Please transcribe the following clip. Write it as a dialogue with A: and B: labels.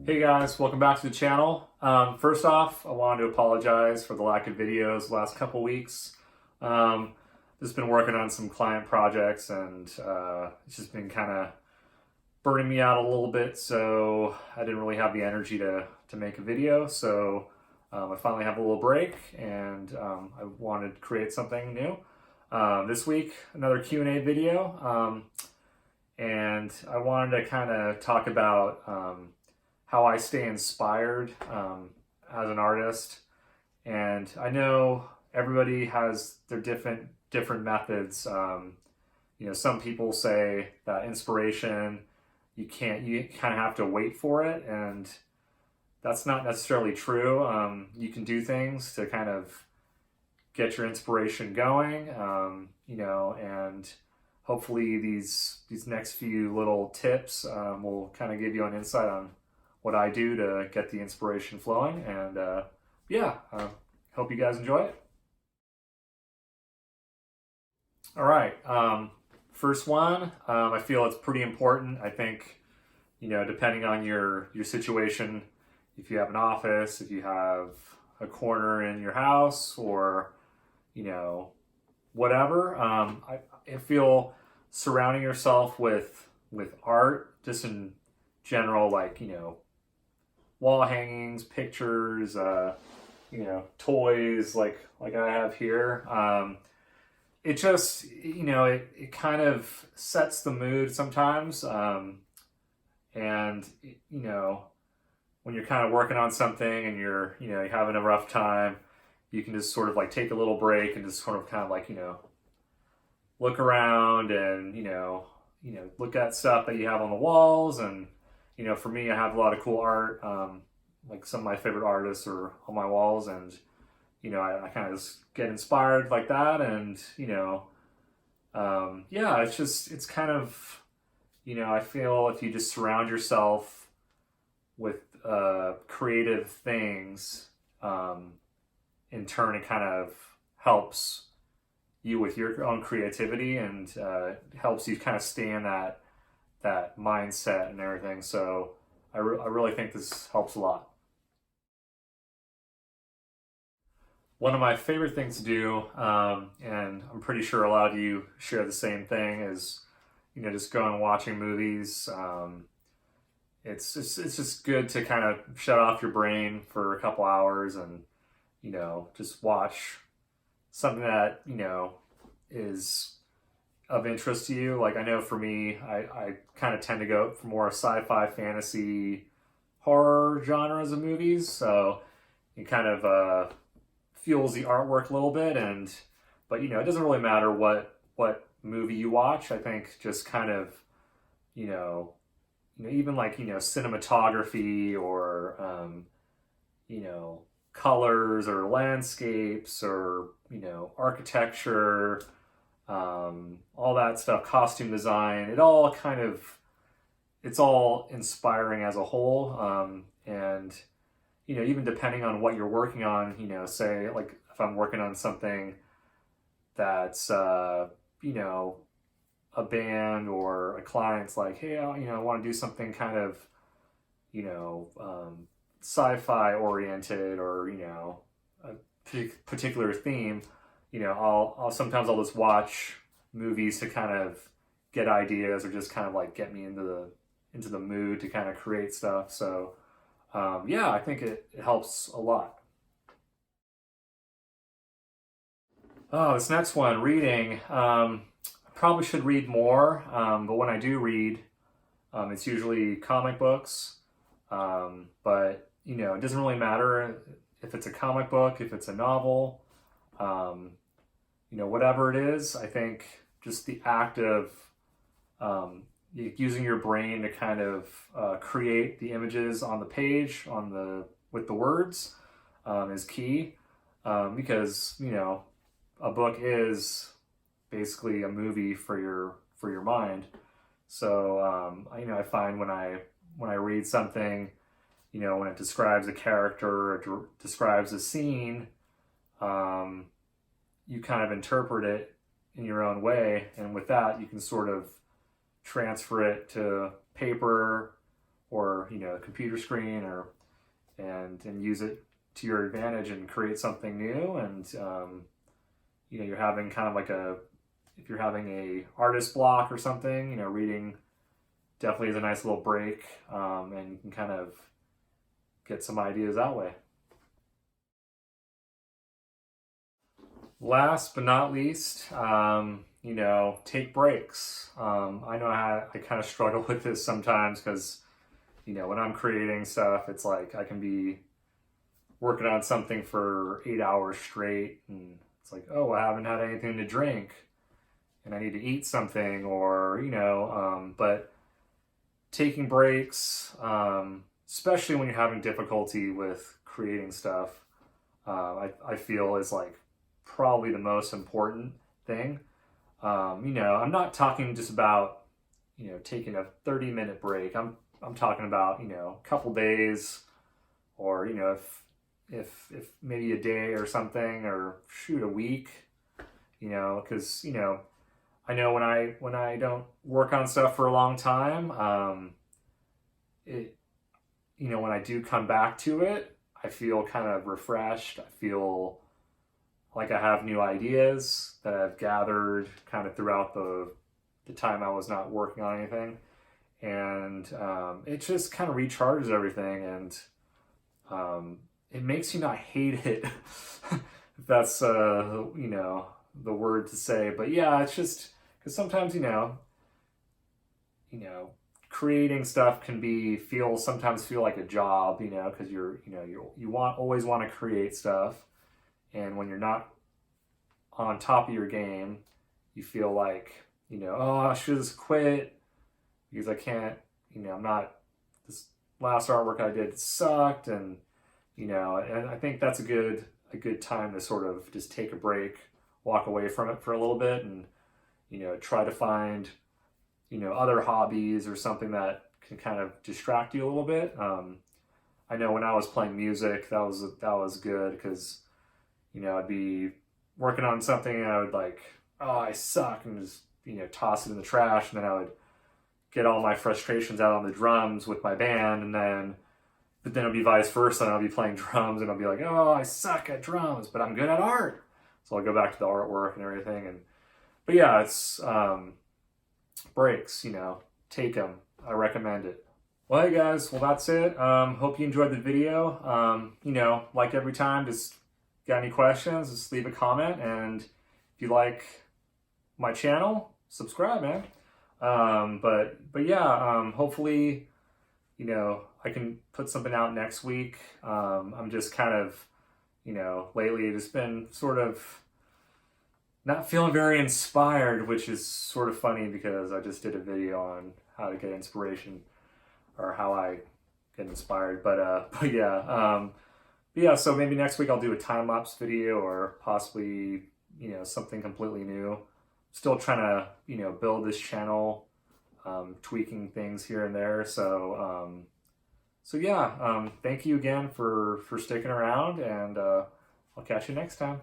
A: Hey guys, welcome back to the channel. First off, I wanted to apologize for the lack of videos the last couple weeks. Just been working on some client projects and it's just been kind of burning me out a little bit, so I didn't really have the energy to make a video. So I finally have a little break and I wanted to create something new. This week, another Q&A video, and I wanted to kind of talk about how I stay inspired as an artist. And I know everybody has their different methods. Some people say that inspiration, you kind of have to wait for it, and that's not necessarily true. You can do things to kind of get your inspiration going, and hopefully these next few little tips will kind of give you an insight on what I do to get the inspiration flowing. And hope you guys enjoy it. All right, first one, I feel it's pretty important. I think, depending on your situation, if you have an office, if you have a corner in your house, or, whatever, I feel surrounding yourself with art, just in general, like, wall hangings, pictures, toys like I have here. It just, it kind of sets the mood sometimes. And when you're kind of working on something and you're having a rough time, you can just sort of like take a little break and just sort of kind of like, look around and, look at stuff that you have on the walls. And for me, I have a lot of cool art. Like some of my favorite artists are on my walls, and I kind of just get inspired like that. And it's kind of, I feel if you just surround yourself with creative things, in turn it kind of helps you with your own creativity, and helps you kind of stay in that mindset and everything. So I really think this helps a lot. One of my favorite things to do, and I'm pretty sure a lot of you share the same thing, is just going and watching movies. It's just good to kind of shut off your brain for a couple hours and just watch something that is of interest to you. Like, I know for me, I kind of tend to go for more sci-fi, fantasy, horror genres of movies. So it kind of fuels the artwork a little bit. But it doesn't really matter what movie you watch. I think just kind of, even like, cinematography, or, colors or landscapes, or, architecture, all that stuff, costume design, it's all inspiring as a whole. And even depending on what you're working on, say like if I'm working on something that's a band or a client's like, hey, I want to do something kind of sci-fi oriented, or a particular theme, I'll sometimes just watch movies to kind of get ideas, or just kind of like get me into the mood to kind of create stuff. So I think it helps a lot. Oh, this next one, reading. I probably should read more, but when I do read, it's usually comic books. But it doesn't really matter if it's a comic book, if it's a novel, whatever it is. I think just the act of using your brain to kind of create the images on the page, with the words, is key, because a book is basically a movie for your mind. So I find when I read something, when it describes a character or describes a scene, you kind of interpret it in your own way, and with that you can sort of transfer it to paper or a computer screen, or and use it to your advantage and create something new. And you're having kind of like if you're having a artist block or something, reading definitely is a nice little break, and you can kind of get some ideas that way. Last but not least, take breaks. I know I kind of struggle with this sometimes because, when I'm creating stuff, it's like I can be working on something for 8 hours straight, and it's like, oh, I haven't had anything to drink, and I need to eat something, or, but taking breaks, especially when you're having difficulty with creating stuff, I feel is like probably the most important thing. I'm not talking just about, taking a 30-minute break. I'm talking about, a couple days, or, if maybe a day or something, or shoot, a week, because, I know when I don't work on stuff for a long time, when I do come back to it, I feel kind of refreshed. I feel like I have new ideas that I've gathered kind of throughout the time I was not working on anything. And it just kind of recharges everything, and it makes you not hate it, if that's, the word to say. But yeah, it's just because sometimes, creating stuff can sometimes feel like a job, because you always want to create stuff. And when you're not on top of your game, you feel like, oh, I should just quit because I can't, I'm not, this last artwork I did sucked. And, and I think that's a good time to sort of just take a break, walk away from it for a little bit, and, try to find, other hobbies or something that can kind of distract you a little bit. I know when I was playing music, that was good, because, I'd be working on something and I would like, oh, I suck, and just, toss it in the trash. And then I would get all my frustrations out on the drums with my band. But then it'd be vice versa. And I'll be playing drums and I'll be like, oh, I suck at drums, but I'm good at art. So I'll go back to the artwork and everything. But yeah, it's breaks, take them. I recommend it. Well, hey guys, that's it. Hope you enjoyed the video. Like every time, just got any questions, just leave a comment. And if you like my channel, subscribe, man. But yeah, hopefully, I can put something out next week. I'm just kind of, lately it's been sort of not feeling very inspired, which is sort of funny because I just did a video on how to get inspiration, or how I get inspired. But yeah, so maybe next week I'll do a time-lapse video, or possibly, something completely new. Still trying to, build this channel, tweaking things here and there. So yeah, thank you again for sticking around, and I'll catch you next time.